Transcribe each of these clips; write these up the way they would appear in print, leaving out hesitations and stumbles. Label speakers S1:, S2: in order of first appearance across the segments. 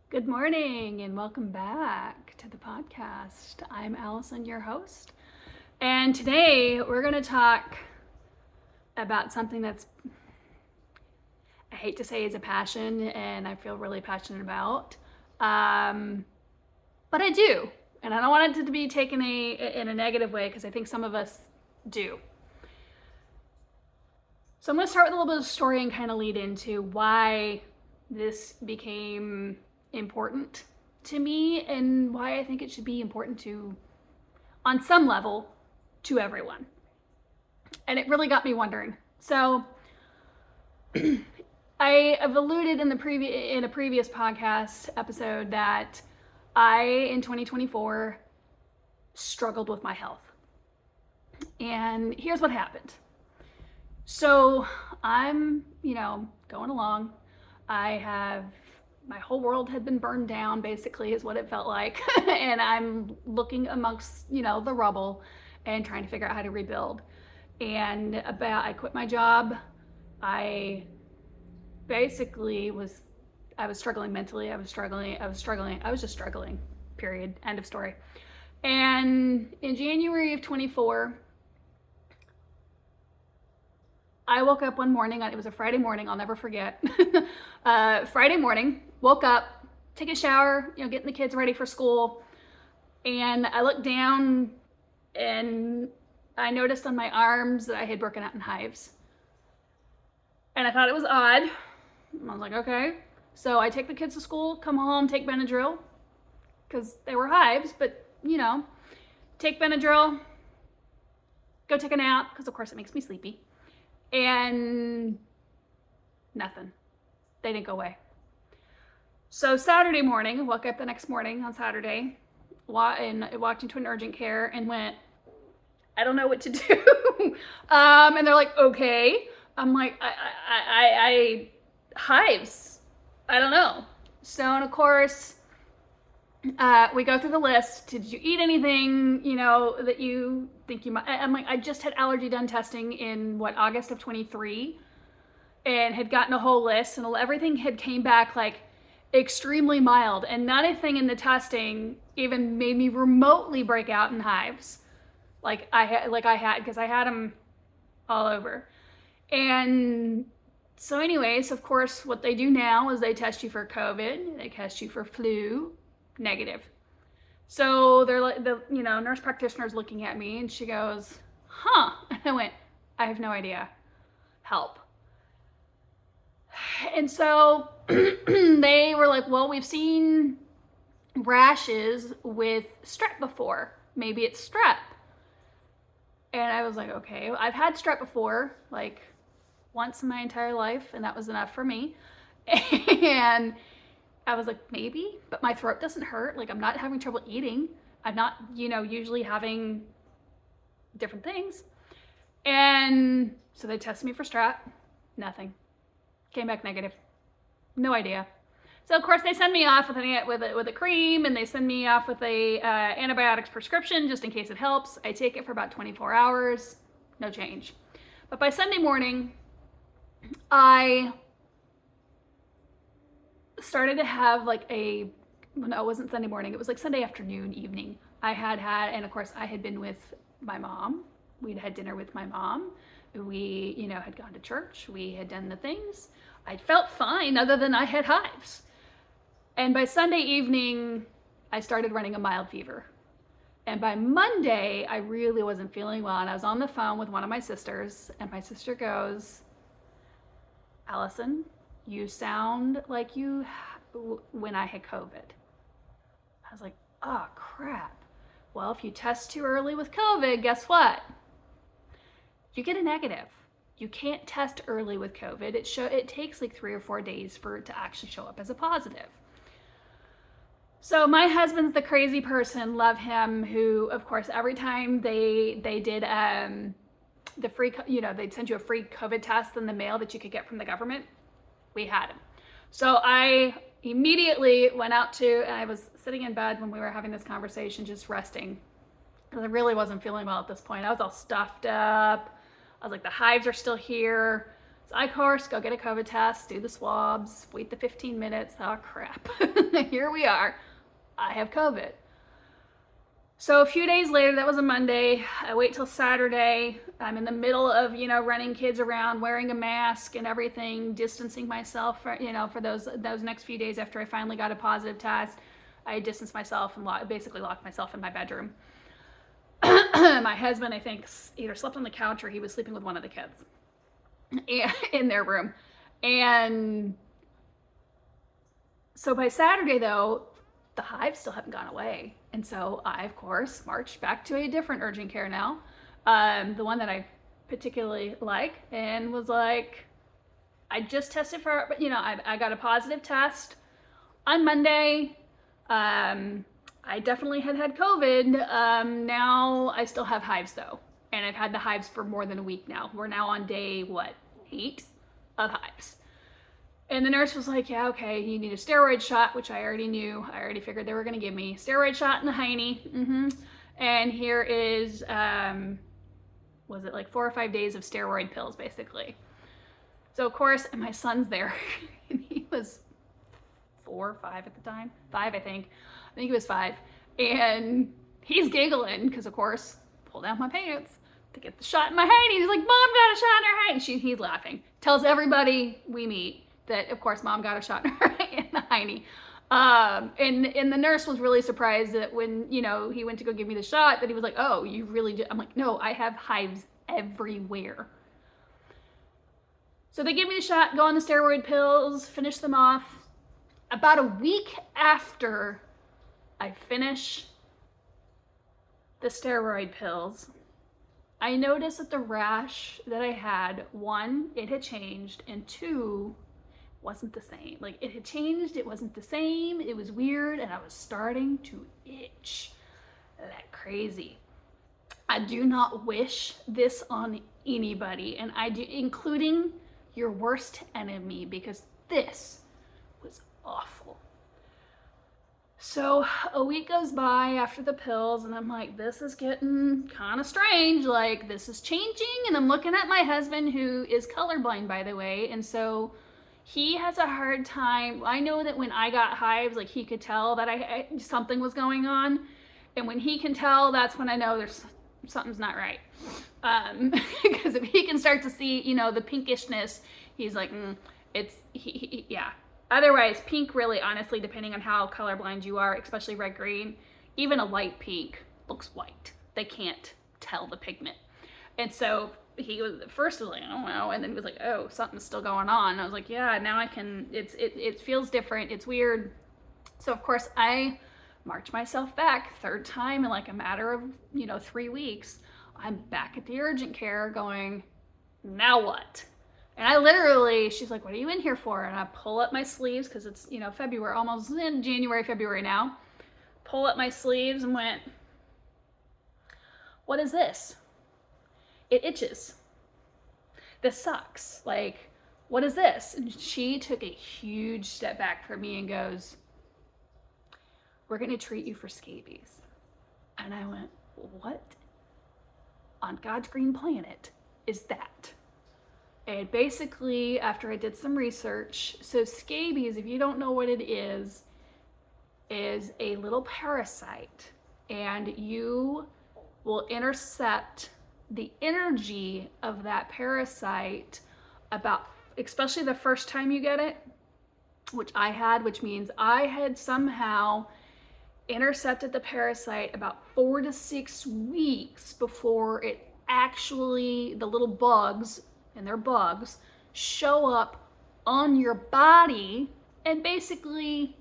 S1: Good morning and welcome back to the podcast. I'm Allison, your host. And today we're going to talk about something that's, I hate to say is a passion and I feel really passionate about. But I do. And I don't want it to be taken in a negative way because I think some of us do. So I'm going to start with a little bit of story and kind of lead into why this became important to me and why I think it should be important to, on some level, to everyone. And it really got me wondering. So I have alluded in a previous podcast episode that I in 2024 struggled with my health. And here's what happened. So I'm, going along. My whole world had been burned down, basically, is what it felt like. And I'm looking amongst, the rubble and trying to figure out how to rebuild. And I quit my job. I basically I was struggling mentally. I was just struggling, period. End of story. And in January of 24, I woke up one morning, it was a Friday morning, I'll never forget. Friday morning, woke up, take a shower, getting the kids ready for school. And I looked down and I noticed on my arms that I had broken out in hives. And I thought it was odd. I was like, okay. So I take the kids to school, come home, take Benadryl, because they were hives, but take Benadryl, go take a nap, because of course it makes me sleepy. And nothing. They didn't go away. So Saturday morning, woke up the next morning on Saturday, and I walked into an urgent care and went, I don't know what to do. And they're like, okay. I'm like, I hives. I don't know. So, and of course, we go through the list. Did you eat anything, that you think you might? I'm like, I just had allergy done testing in August of 23 and had gotten a whole list and everything had came back like extremely mild and nothing in the testing even made me remotely break out in hives. Because I had them all over. And so anyways, of course, what they do now is they test you for COVID, they test you for flu, negative. So they're like, nurse practitioner's looking at me and she goes, huh? And I went, I have no idea. Help. And so they were like, well, we've seen rashes with strep before. Maybe it's strep. And I was like, okay, I've had strep before, like once in my entire life, and that was enough for me. And I was like, maybe, but my throat doesn't hurt. Like, I'm not having trouble eating. I'm not, usually having different things. And so they tested me for strep. Nothing. Came back negative. No idea. So of course they send me off with a cream, and they send me off with a antibiotics prescription just in case it helps. I take it for about 24 hours. No change. But by Sunday morning, I started to have it wasn't Sunday morning, it was like Sunday afternoon, evening. And of course I had been with my mom. We'd had dinner with my mom. We, had gone to church. We had done the things. I felt fine other than I had hives. And by Sunday evening, I started running a mild fever. And by Monday, I really wasn't feeling well. And I was on the phone with one of my sisters, and my sister goes, Allison, you sound like you when I had COVID. I was like, oh crap. Well, if you test too early with COVID, guess what? You get a negative. You can't test early with COVID. It takes like 3 or 4 days for it to actually show up as a positive. So my husband's the crazy person, love him, who, of course, every time they did the free, they'd send you a free COVID test in the mail that you could get from the government. We had him. So I immediately went out and I was sitting in bed when we were having this conversation, just resting, because I really wasn't feeling well at this point. I was all stuffed up. I was like, the hives are still here. So I, of course, go get a COVID test, do the swabs, wait the 15 minutes. Oh, crap. Here we are. I have COVID. So a few days later, that was a Monday, I wait till Saturday. I'm in the middle of, running kids around, wearing a mask and everything, distancing myself for, for those next few days after I finally got a positive test. I distanced myself and basically locked myself in my bedroom. My husband, I think, either slept on the couch or he was sleeping with one of the kids in their room. And so by Saturday, though, the hives still haven't gone away. And so I, of course, marched back to a different urgent care now, the one that I particularly like, and was like, I just tested for, I got a positive test on Monday. I definitely had COVID. Now I still have hives though. And I've had the hives for more than a week now. We're now on day, 8 of hives. And the nurse was like, yeah, okay, you need a steroid shot, which I already knew. I already figured they were going to give me. Steroid shot in the hiney. And here is, was it like 4 or 5 days of steroid pills, basically. So, of course, and my son's there. And he was 4 or 5 at the time. 5, I think. I think he was 5. And he's giggling because, of course, pull down my pants to get the shot in my hiney. He's like, Mom got a shot in her hiney. He's laughing. Tells everybody we meet that, of course, Mom got a shot in the hiney. And the nurse was really surprised that when, he went to go give me the shot, that he was like, oh, you really do? I'm like, no, I have hives everywhere. So they give me the shot, go on the steroid pills, finish them off. About a week after I finish the steroid pills, I noticed that the rash that I had, 1, it had changed, and 2, wasn't the same. Like, it had changed, it wasn't the same, it was weird, and I was starting to itch like crazy. I do not wish this on anybody, and I do, including your worst enemy, because this was awful. So a week goes by after the pills, and I'm like, this is getting kind of strange, like this is changing. And I'm looking at my husband, who is colorblind, by the way, and so he has a hard time. I know that when I got hives, like, he could tell that something was going on, and when he can tell, that's when I know there's something's not right. Because if he can start to see, the pinkishness, he's like, yeah. Otherwise, pink, really, honestly, depending on how colorblind you are, especially red green, even a light pink looks white. They can't tell the pigment. And so he was at first was like, I don't know, and then he was like, oh, something's still going on. And I was like, yeah, now I can. It feels different. It's weird. So of course I march myself back, 3rd time in like a matter of 3 weeks. I'm back at the urgent care going, now what? And I literally, she's like, what are you in here for? And I pull up my sleeves, because it's February, almost in January, February now. Pull up my sleeves and went, what is this? It itches. This sucks. Like, what is this? And she took a huge step back from me and goes, we're going to treat you for scabies. And I went, what on God's green planet is that? And basically, after I did some research, so scabies, if you don't know what it is a little parasite, and you will intercept the energy of that parasite about, especially the first time you get it, which I had, which means I had somehow intercepted the parasite about 4 to 6 weeks before it actually, the little bugs, and they're bugs, show up on your body and basically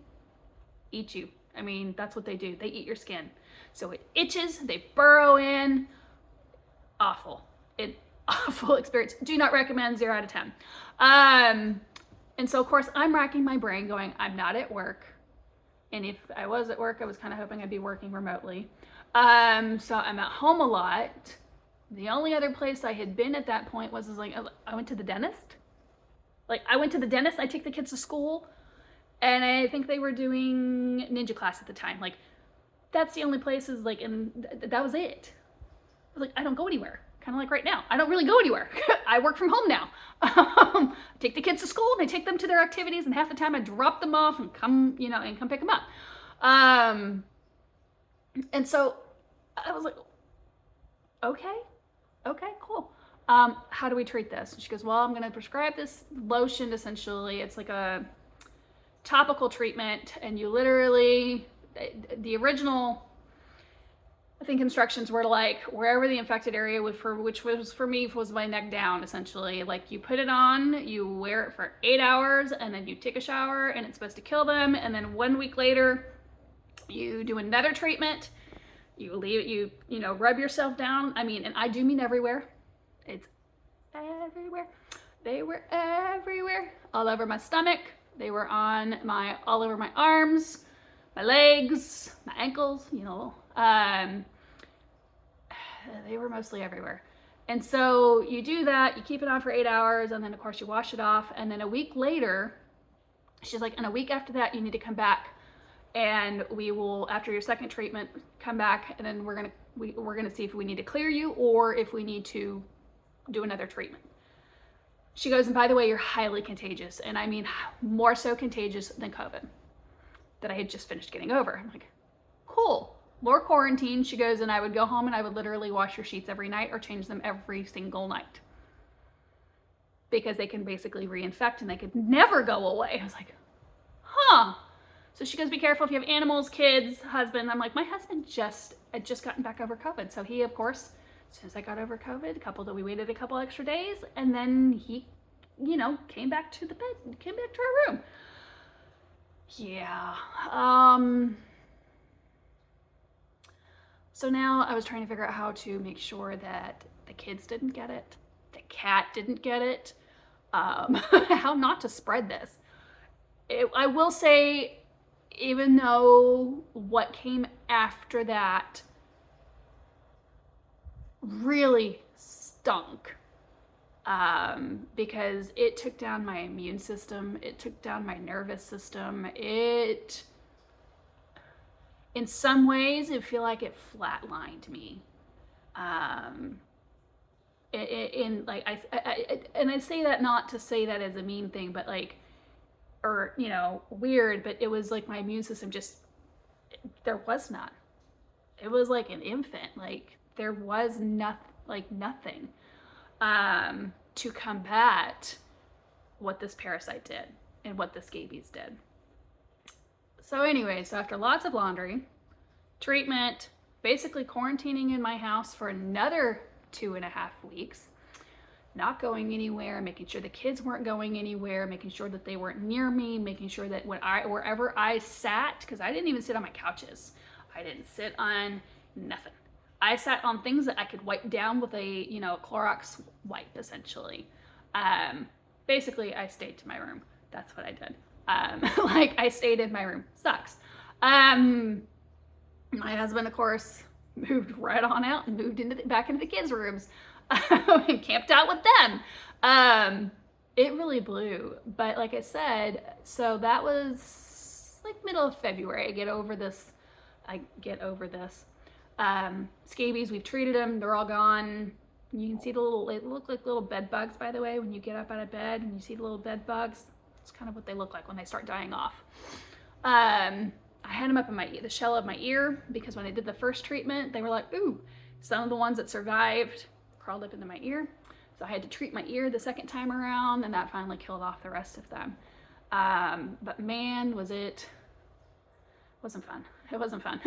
S1: eat you. I mean, that's what they do. They eat your skin. So it itches, they burrow in. Awful. Awful experience. Do not recommend, 0 out of 10. And so of course I'm racking my brain going, I'm not at work. And if I was at work, I was kind of hoping I'd be working remotely. So I'm at home a lot. The only other place I had been at that point was like, I went to the dentist. I take the kids to school, and I think they were doing ninja class at the time. Like, that's the only places, like, and that was it. I was like, I don't go anywhere. kind of like right now. I don't really go anywhere. I work from home now. Take the kids to school and I take them to their activities, and half the time I drop them off and come pick them up. And so I was like, okay, cool. How do we treat this? And she goes, well, I'm going to prescribe this lotion. Essentially, it's like a topical treatment, and you literally, the original, I think, instructions were like wherever the infected area would, which was for me was my neck down, essentially. Like, you put it on, you wear it for 8 hours, and then you take a shower, and it's supposed to kill them. And then 1 week later, you do another treatment. You leave it, you know, rub yourself down. I mean, and I do mean everywhere. It's everywhere. They were everywhere. All over my stomach. They were all over my arms, my legs, my ankles, you know. They were mostly everywhere. And so you do that, you keep it on for 8 hours, and then of course you wash it off. And then a week later, she's like, and a week after that, you need to come back, and we will, after your second treatment, come back, and then we're gonna see if we need to clear you or if we need to do another treatment. She goes, and by the way, you're highly contagious, and I mean more so contagious than COVID that I had just finished getting over. I'm like, cool. More quarantine. She goes, and I would go home and I would literally wash your sheets every night or change them every single night, because they can basically reinfect and they could never go away. I was like, huh. So she goes, be careful if you have animals, kids, husband. I'm like, my husband had just gotten back over COVID. So he, of course, as soon as I got over COVID, we waited a couple extra days, and then he, you know, came back to the bed, came back to our room. Yeah. So now I was trying to figure out how to make sure that the kids didn't get it, the cat didn't get it, how not to spread this. I will say, even though what came after that really stunk, because it took down my immune system, it took down my nervous system, in some ways, I feel like it flatlined me. And I say that not to say that as a mean thing, but like, or, you know, weird, but it was like my immune system there was none. It was like an infant. Like, there was nothing to combat what this parasite did and what the scabies did. So anyway, so after lots of laundry, treatment, basically quarantining in my house for another 2.5 weeks, not going anywhere, making sure the kids weren't going anywhere, making sure that they weren't near me, making sure that wherever I sat, because I didn't even sit on my couches. I didn't sit on nothing. I sat on things that I could wipe down with a, you know, Clorox wipe, essentially. Basically, I stayed to my room. That's what I did. Like, I stayed in my room. Sucks. My husband, of course, moved right on out and moved back into the kids' rooms and camped out with them. It really blew. But like I said, so that was like middle of February. I get over this. Scabies, we've treated them. They're all gone. You can see they look like little bed bugs, by the way, when you get up out of bed and you see the little bed bugs. It's kind of what they look like when they start dying off. I had them up in the shell of my ear, because when I did the first treatment, they were like, ooh, some of the ones that survived crawled up into my ear. So I had to treat my ear the second time around, and that finally killed off the rest of them. But man, it wasn't fun. It wasn't fun.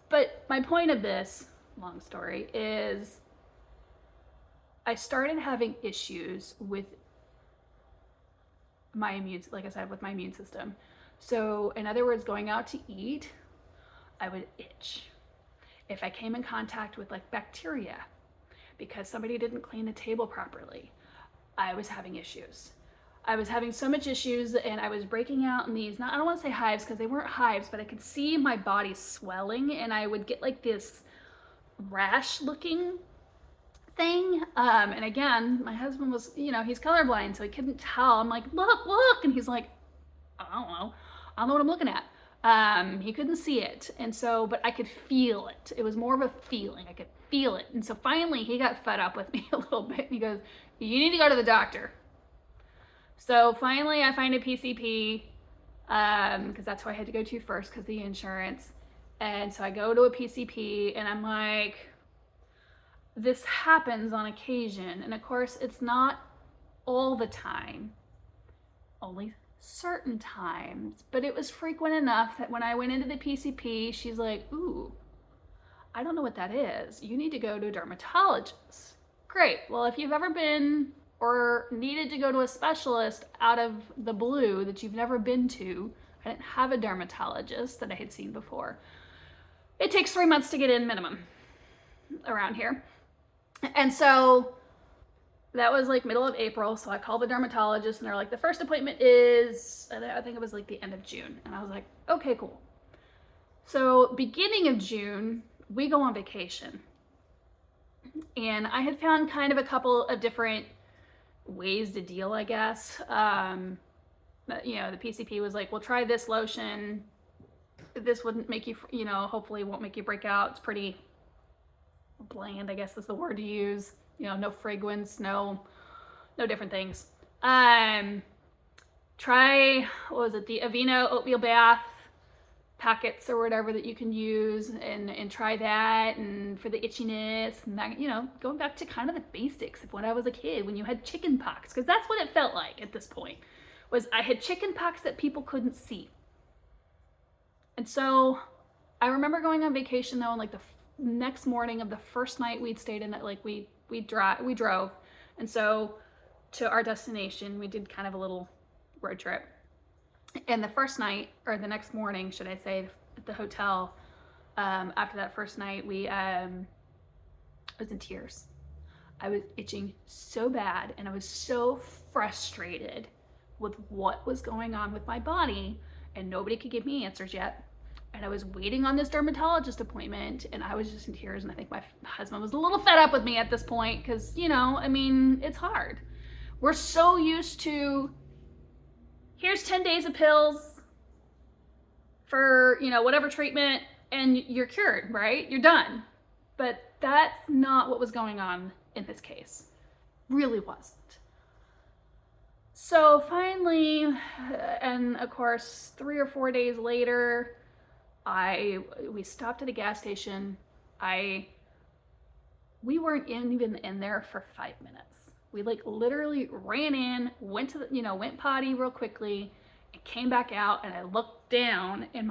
S1: But my point of this, long story, is I started having issues with my immune system. So in other words, going out to eat, I would itch. If I came in contact with like bacteria, because somebody didn't clean the table properly, I was having issues. I was having so much issues, and I was breaking out in these, I don't want to say hives because they weren't hives, but I could see my body swelling, and I would get like this rash looking thing. And again, my husband was, you know, he's colorblind, so he couldn't tell. I'm like, look, and he's like, I don't know what I'm looking at. He couldn't see it. And so, but I could feel it. It was more of a feeling. I could feel it. And so finally he got fed up with me a little bit and he goes, you need to go to the doctor. So finally I find a PCP, because that's who I had to go to first because of the insurance. And so I go to a PCP and I'm like, this happens on occasion. And of course it's not all the time, only certain times, but it was frequent enough that when I went into the PCP, she's like, ooh, I don't know what that is. You need to go to a dermatologist. Great. Well, if you've ever been or needed to go to a specialist out of the blue that you've never been to, I didn't have a dermatologist that I had seen before. It takes 3 months to get in minimum around here. And so that was like middle of April. So I called the dermatologist and they're like, the first appointment is, I think it was like the end of June. And I was like, okay, cool. So beginning of June, we go on vacation. And I had found kind of a couple of different ways to deal, I guess. The PCP was like, well, try this lotion. This wouldn't make you, hopefully won't make you break out. It's pretty bland, I guess is the word to use. No fragrance, no different things. Try, what was it? The Aveeno oatmeal bath packets or whatever that you can use and try that. And for the itchiness and that, going back to kind of the basics of when I was a kid, when you had chicken pox, because that's what it felt like at this point, was I had chicken pox that people couldn't see. And so I remember going on vacation though, and like the next morning of the first night we'd stayed in it, like we drove, and so to our destination we did kind of a little road trip. And the first night, or the next morning should I say, at the hotel, after that first night, I was in tears. I was itching so bad and I was so frustrated with what was going on with my body, and nobody could give me answers yet. And I was waiting on this dermatologist appointment and I was just in tears. And I think my husband was a little fed up with me at this point because, it's hard. We're so used to, here's 10 days of pills for, whatever treatment and you're cured, right? You're done. But that's not what was going on in this case. Really wasn't. So finally, and of course, 3 or 4 days later, we stopped at a gas station. We weren't even in there for 5 minutes. We like literally ran in, went to the, went potty real quickly and came back out, and I looked down and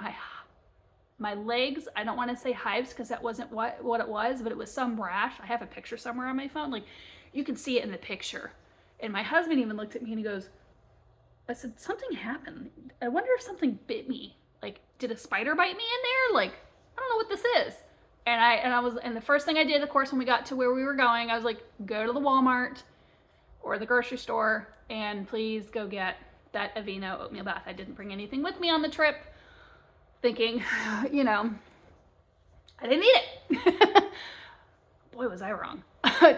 S1: my legs, I don't want to say hives because that wasn't what it was, but it was some rash. I have a picture somewhere on my phone. Like you can see it in the picture. And my husband even looked at me and he goes, I said, something happened. I wonder if something bit me. Like, did a spider bite me in there? Like, I don't know what this is. And the first thing I did, of course, when we got to where we were going, I was like, go to the Walmart or the grocery store and please go get that Aveeno oatmeal bath. I didn't bring anything with me on the trip, thinking, I didn't need it. Boy, was I wrong.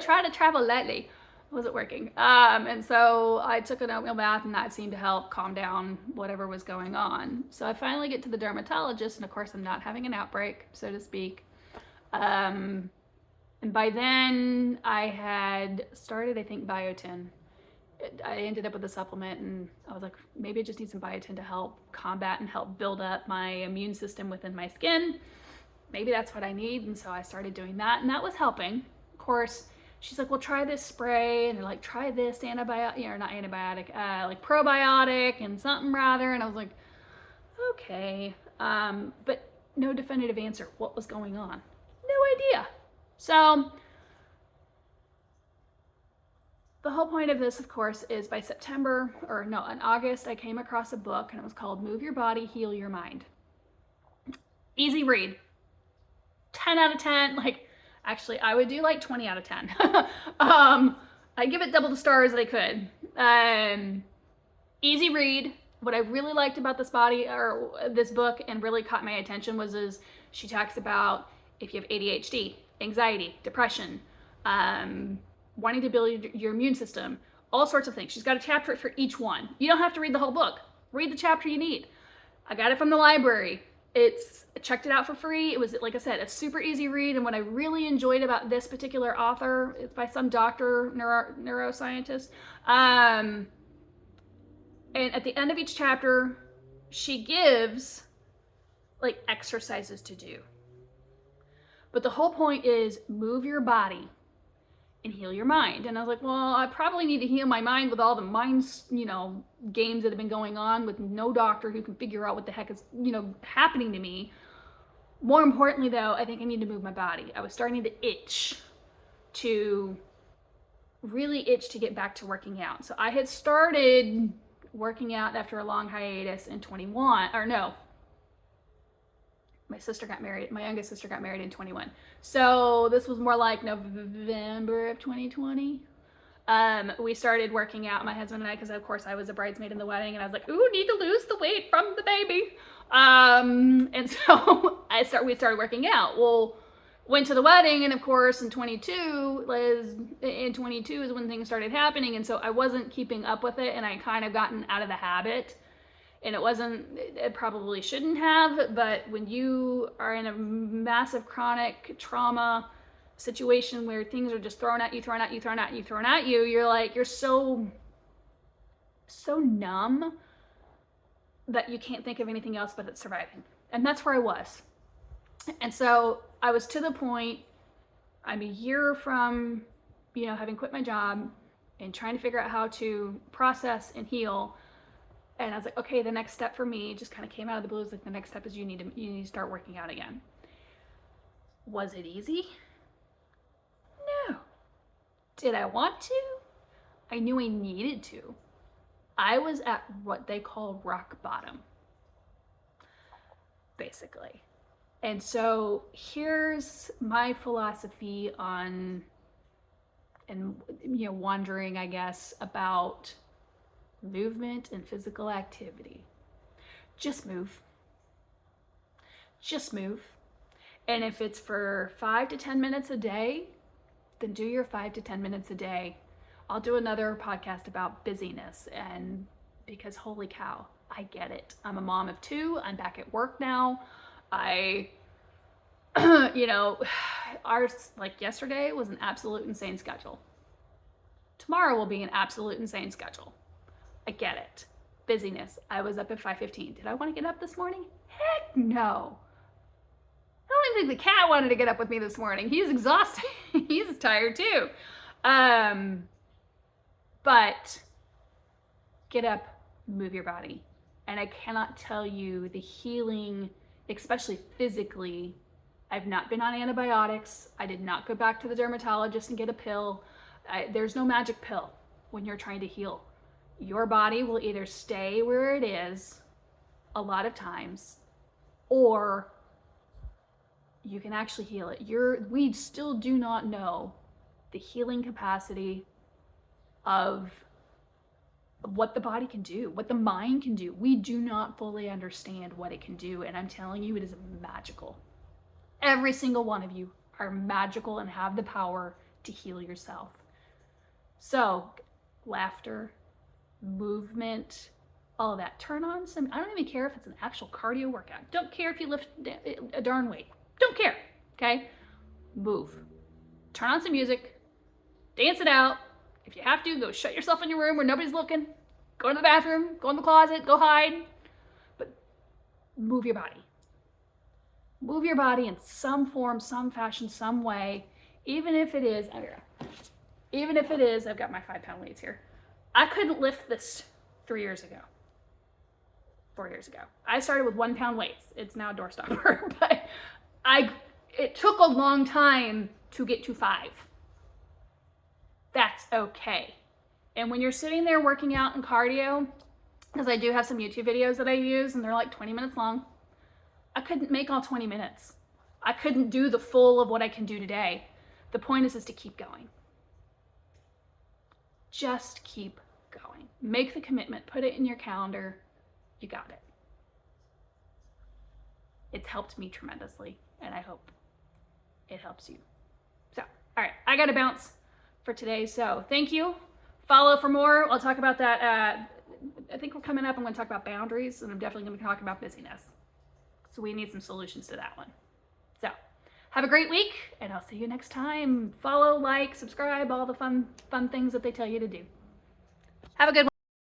S1: Try to travel lightly. Wasn't working. And so I took an oatmeal bath and that seemed to help calm down whatever was going on. So I finally get to the dermatologist, and of course I'm not having an outbreak, so to speak. And by then I had started, I think, biotin. I ended up with a supplement and I was like, maybe I just need some biotin to help combat and help build up my immune system within my skin. Maybe that's what I need. And so I started doing that, and that was helping. Of course, she's like, well, try this spray, and they're like, try this antibiotic, or not antibiotic, like probiotic and something rather. And I was like, okay. But no definitive answer. What was going on? No idea. So the whole point of this, of course, is by in August, I came across a book and it was called Move Your Body, Heal Your Mind. Easy read. 10 out of 10. Like, actually, I would do like 20 out of 10. I give it double the stars that I could. Easy read. What I really liked about this book and really caught my attention was she talks about if you have ADHD, anxiety, depression, wanting to build your immune system, all sorts of things. She's got a chapter for each one. You don't have to read the whole book. Read the chapter you need. I got it from the library. I checked it out for free. It was, like I said, a super easy read. And what I really enjoyed about this particular author, it's by some doctor, neuroscientist. And at the end of each chapter, she gives like exercises to do. But the whole point is move your body and heal your mind. And I was like, well, I probably need to heal my mind with all the mind, games that have been going on with no doctor who can figure out what the heck is, happening to me. More importantly, though, I think I need to move my body. I was starting to really itch to get back to working out. So I had started working out after a long hiatus in 21, or no, my youngest sister got married in 21. So this was more like November of 2020. We started working out, my husband and I, because of course I was a bridesmaid in the wedding, and I was like, ooh, need to lose the weight from the baby. And so we started working out. Well, went to the wedding, and of course in 22 is when things started happening, and so I wasn't keeping up with it, and I kind of gotten out of the habit. And it probably shouldn't have, but when you are in a massive chronic trauma situation where things are just thrown at you, you're like, you're so numb that you can't think of anything else but it's surviving. And that's where I was. And so I was to the point, I'm a year from, having quit my job and trying to figure out how to process and heal. And I was like, okay, the next step for me just kind of came out of the blue. It's like, the next step is you need to start working out again. Was it easy? No. Did I want to? I knew I needed to. I was at what they call rock bottom, basically. And so here's my philosophy on, wondering, I guess, about movement and physical activity. Just move. And if it's for 5 to 10 minutes a day, then do your 5 to 10 minutes a day. I'll do another podcast about busyness, and because holy cow, I get it. I'm a mom of 2. I'm back at work now. Ours, like yesterday, was an absolute insane schedule. Tomorrow will be an absolute insane schedule. I get it. Busyness. I was up at 5:15. Did I want to get up this morning? Heck no. I don't even think the cat wanted to get up with me this morning. He's exhausted. He's tired too. But get up, move your body. And I cannot tell you the healing, especially physically. I've not been on antibiotics. I did not go back to the dermatologist and get a pill. There's no magic pill when you're trying to heal. Your body will either stay where it is a lot of times, or you can actually heal it. We still do not know the healing capacity of what the body can do, what the mind can do. We do not fully understand what it can do, and I'm telling you, it is magical. Every single one of you are magical and have the power to heal yourself. So, laughter, movement, all of that. Turn on some, I don't even care if it's an actual cardio workout. Don't care if you lift a darn weight. Don't care, okay? Move. Turn on some music. Dance it out. If you have to, go shut yourself in your room where nobody's looking. Go to the bathroom. Go in the closet. Go hide. But move your body. Move your body in some form, some fashion, some way. Even if it is, I've got my 5-pound weights here. I couldn't lift this 4 years ago. I started with 1-pound weights. It's now a doorstopper, but it took a long time to get to 5. That's okay. And when you're sitting there working out in cardio, because I do have some YouTube videos that I use and they're like 20 minutes long, I couldn't make all 20 minutes. I couldn't do the full of what I can do today. The point is to keep going. Just keep going. Make the commitment. Put it in your calendar. You got it. It's helped me tremendously, and I hope it helps you. So, all right, I got to bounce for today. So thank you. Follow for more. I'll talk about that I think we're coming up, I'm going to talk about boundaries, and I'm definitely going to talk about busyness. So we need some solutions to that one. So have a great week, and I'll see you next time. Follow, like, subscribe, all the fun things that they tell you to do. Have a good one.